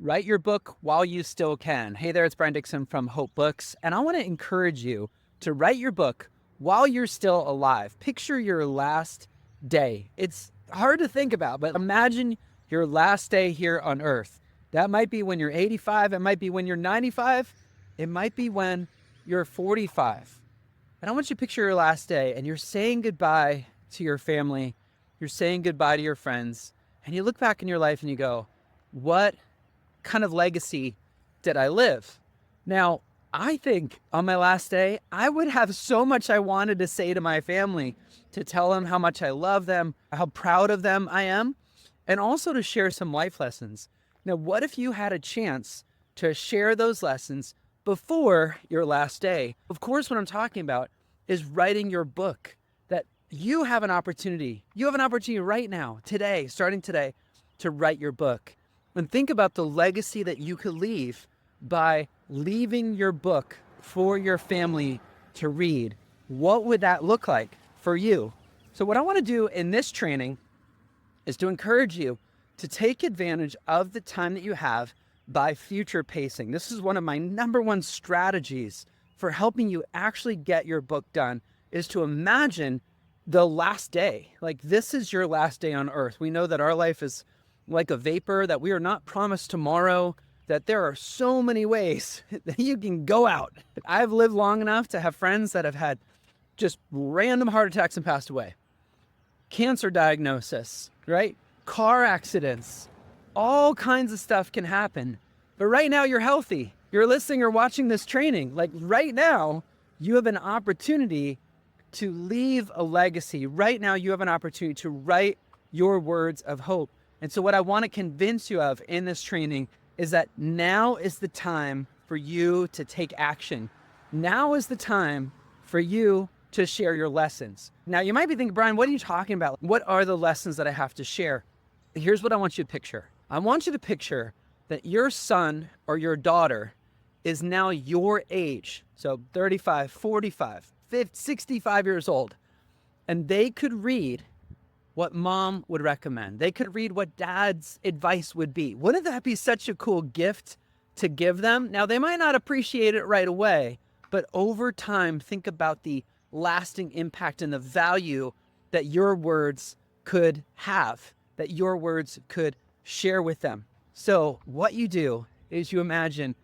Write your book while you still can. Hey there, it's Brian Dixon from Hope Books, and I want to encourage you to write your book while you're still alive. Picture your last day. It's hard to think about, but imagine your last day here on earth. That might be when you're 85, it might be when you're 95, it might be when you're 45. And I want you to picture your last day and you're saying goodbye to your family, you're saying goodbye to your friends, and you look back in your life and you go, what kind of legacy did I live? Now, I think on my last day, I would have so much I wanted to say to my family, to tell them how much I love them, how proud of them I am, and also to share some life lessons. Now, what if you had a chance to share those lessons before your last day? Of course, what I'm talking about is writing your book, that you have an opportunity. You have an opportunity right now, today, starting today, to write your book. And think about the legacy that you could leave by leaving your book for your family to read. What would that look like for you? So what I want to do in this training is to encourage you to take advantage of the time that you have by future pacing. This is one of my number one strategies for helping you actually get your book done, is to imagine the last day. Like, this is your last day on earth. We know that our life is like a vapor, that we are not promised tomorrow, that there are so many ways that you can go out. I've lived long enough to have friends that have had just random heart attacks and passed away. Cancer diagnosis, right? Car accidents, all kinds of stuff can happen. But right now you're healthy. You're listening or watching this training. Like, right now, you have an opportunity to leave a legacy. Right now, you have an opportunity to write your words of hope. And so what I want to convince you of in this training is that now is the time for you to take action. Now is the time for you to share your lessons. Now, you might be thinking, Brian, what are you talking about? What are the lessons that I have to share? Here's what I want you to picture. I want you to picture that your son or your daughter is now your age. So 35, 45, 50, 65 years old. And they could read what mom would recommend. They could read what dad's advice would be. Wouldn't that be such a cool gift to give them? Now, they might not appreciate it right away, but over time, think about the lasting impact and the value that your words could have, that your words could share with them. So what you do is you imagine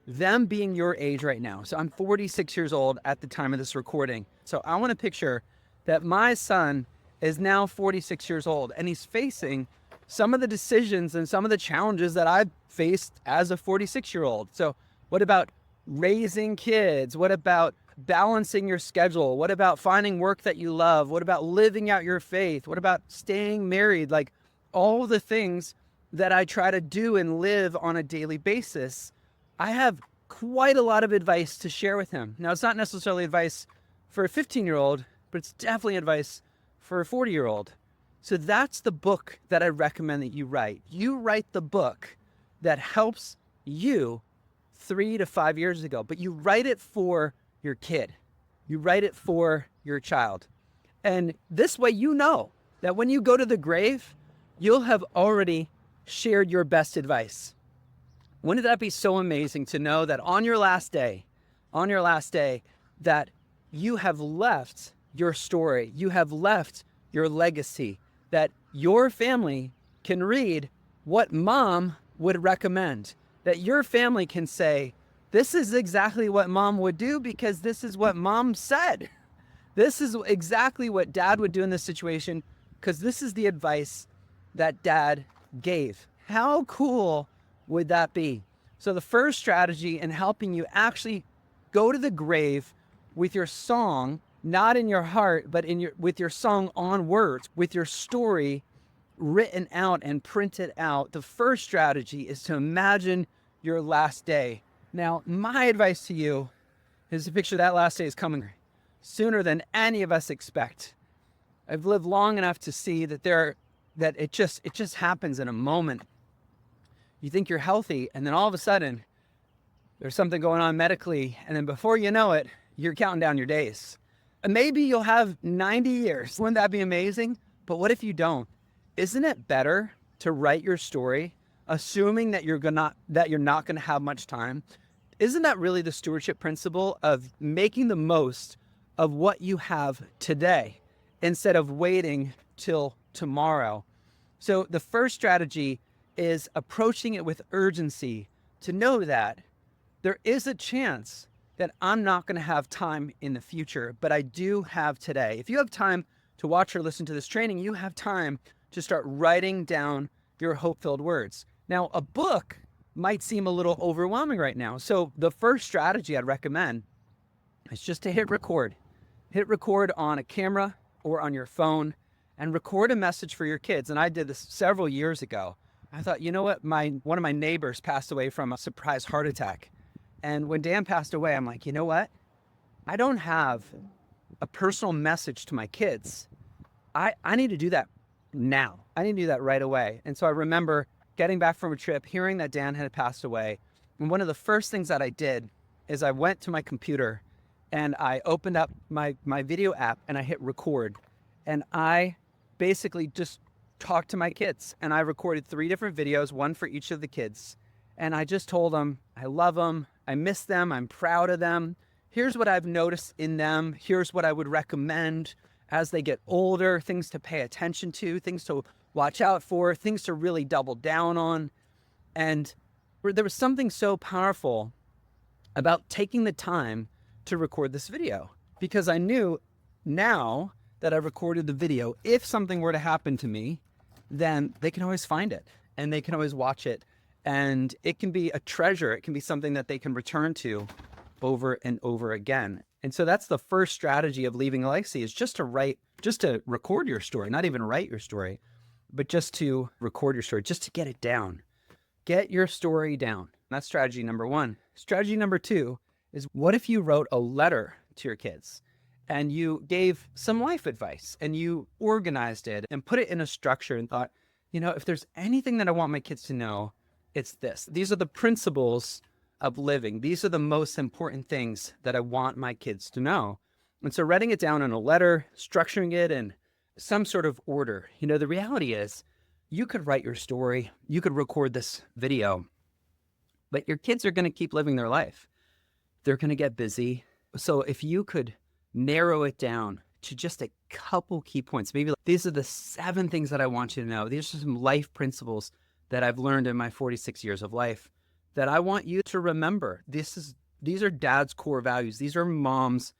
them being your age right now. So I'm 46 years old at the time of this recording. So I want to picture that my son is now 46 years old, and he's facing some of the decisions and some of the challenges that I've faced as a 46-year-old. So what about raising kids? What about balancing your schedule? What about finding work that you love? What about living out your faith? What about staying married? Like, all the things that I try to do and live on a daily basis, I have quite a lot of advice to share with him. Now, it's not necessarily advice for a 15-year-old, but it's definitely advice for a 40-year-old. So that's the book that I recommend that you write. You write the book that helps you 3 to 5 years ago, but you write it for your kid. You write it for your child. And this way, you know that when you go to the grave, you'll have already shared your best advice. Wouldn't that be so amazing to know that on your last day, that you have left your story, you have left your legacy, that your family can read what mom would recommend, that your family can say, this is exactly what mom would do because this is what mom said. This is exactly what dad would do in this situation because this is the advice that dad gave. How cool would that be? So the first strategy in helping you actually go to the grave with your song, not in your heart, but with your song on words, with your story written out and printed out, the first strategy is to imagine your last day. Now, my advice to you is to picture that last day is coming sooner than any of us expect. I've lived long enough to see that it just happens in a moment. You think you're healthy, and then all of a sudden, there's something going on medically, and then before you know it, you're counting down your days. And maybe you'll have 90 years. Wouldn't that be amazing? But what if you don't? Isn't it better to write your story assuming that you're not gonna have much time. Isn't that really the stewardship principle of making the most of what you have today instead of waiting till tomorrow? So the first strategy is approaching it with urgency to know that there is a chance that I'm not going to have time in the future, but I do have today. If you have time to watch or listen to this training, you have time to start writing down your hope-filled words. Now, a book might seem a little overwhelming right now. So the first strategy I'd recommend is just to hit record. Hit record on a camera or on your phone and record a message for your kids. And I did this several years ago. I thought, you know what? One of my neighbors passed away from a surprise heart attack. And when Dan passed away, I'm like, you know what? I don't have a personal message to my kids. I need to do that now. I need to do that right away. And so I remember getting back from a trip, hearing that Dan had passed away. And one of the first things that I did is I went to my computer and I opened up my video app and I hit record. And I basically just talked to my kids. And I recorded 3 different videos, one for each of the kids. And I just told them, I love them. I miss them. I'm proud of them. Here's what I've noticed in them. Here's what I would recommend as they get older, things to pay attention to, things to watch out for, things to really double down on. And there was something so powerful about taking the time to record this video, because I knew now that I recorded the video, if something were to happen to me, then they can always find it and they can always watch it. And it can be a treasure. It can be something that they can return to over and over again. And so that's the first strategy of leaving a legacy, is just to record your story, not even write your story, but just to record your story, just to get it down. Get your story down. That's strategy number 1. Strategy number 2 is, what if you wrote a letter to your kids and you gave some life advice and you organized it and put it in a structure and thought, you know, if there's anything that I want my kids to know, it's this. These are the principles of living. These are the most important things that I want my kids to know. And so writing it down in a letter, structuring it in some sort of order. You know, the reality is you could write your story, you could record this video, but your kids are going to keep living their life. They're going to get busy. So if you could narrow it down to just a couple key points, maybe like, these are the 7 things that I want you to know. These are some life principles that I've learned in my 46 years of life that I want you to remember. These are dad's core values. These are mom's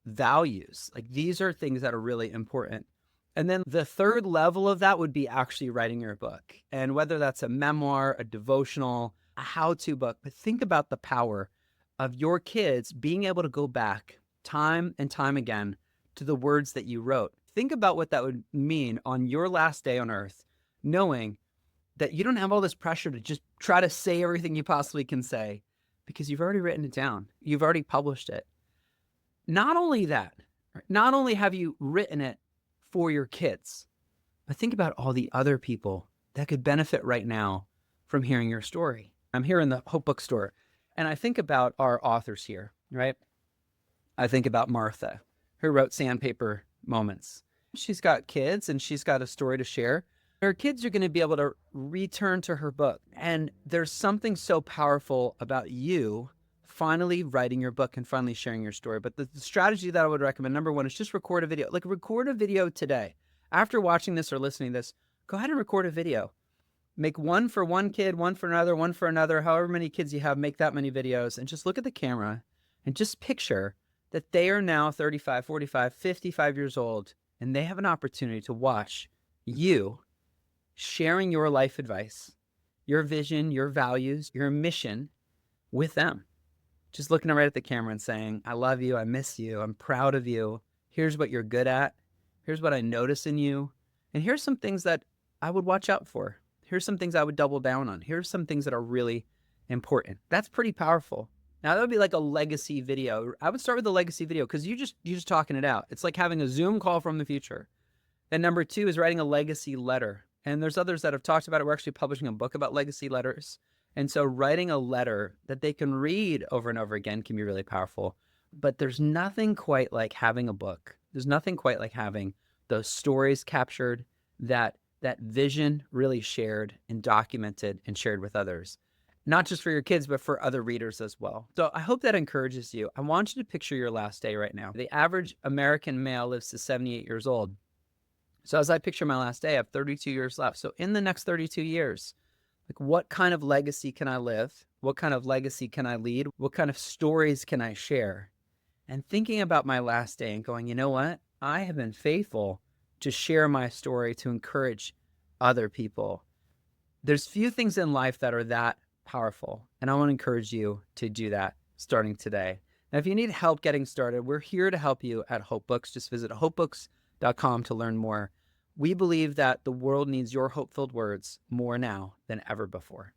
values. Like, these are things that are really important. And then the third level of that would be actually writing your book. And whether that's a memoir, a devotional, a how-to book, but think about the power of your kids being able to go back time and time again to the words that you wrote. Think about what that would mean on your last day on earth, knowing that you don't have all this pressure to just try to say everything you possibly can say, because you've already written it down. You've already published it. Not only that, not only have you written it for your kids, but think about all the other people that could benefit right now from hearing your story. I'm here in the Hope Bookstore, and I think about our authors here, right? I think about Martha, who wrote Sandpaper Moments. She's got kids and she's got a story to share. Her kids are going to be able to return to her book. And there's something so powerful about you finally writing your book and finally sharing your story. But the strategy that I would recommend, number 1, is just record a video. Like, record a video today. After watching this or listening to this, go ahead and record a video. Make one for one kid, one for another, however many kids you have, make that many videos, and just look at the camera and just picture that they are now 35, 45, 55 years old, and they have an opportunity to watch you sharing your life advice, your vision, your values, your mission with them. Just looking right at the camera and saying, I love you, I miss you, I'm proud of you. Here's what you're good at. Here's what I notice in you. And here's some things that I would watch out for. Here's some things I would double down on. Here's some things that are really important. That's pretty powerful. Now, that would be like a legacy video. I would start with the legacy video because you're just talking it out. It's like having a Zoom call from the future. Then number 2 is writing a legacy letter. And there's others that have talked about it. We're actually publishing a book about legacy letters. And so writing a letter that they can read over and over again can be really powerful. But there's nothing quite like having a book. There's nothing quite like having those stories captured that that vision really shared and documented and shared with others, not just for your kids, but for other readers as well. So I hope that encourages you. I want you to picture your last day right now. The average American male lives to 78 years old. So as I picture my last day, I have 32 years left. So in the next 32 years, like, what kind of legacy can I live? What kind of legacy can I lead? What kind of stories can I share? And thinking about my last day and going, you know what? I have been faithful to share my story to encourage other people. There's few things in life that are that powerful. And I want to encourage you to do that starting today. Now, if you need help getting started, we're here to help you at Hope Books. Just visit hopebooks.com to learn more. We believe that the world needs your hope-filled words more now than ever before.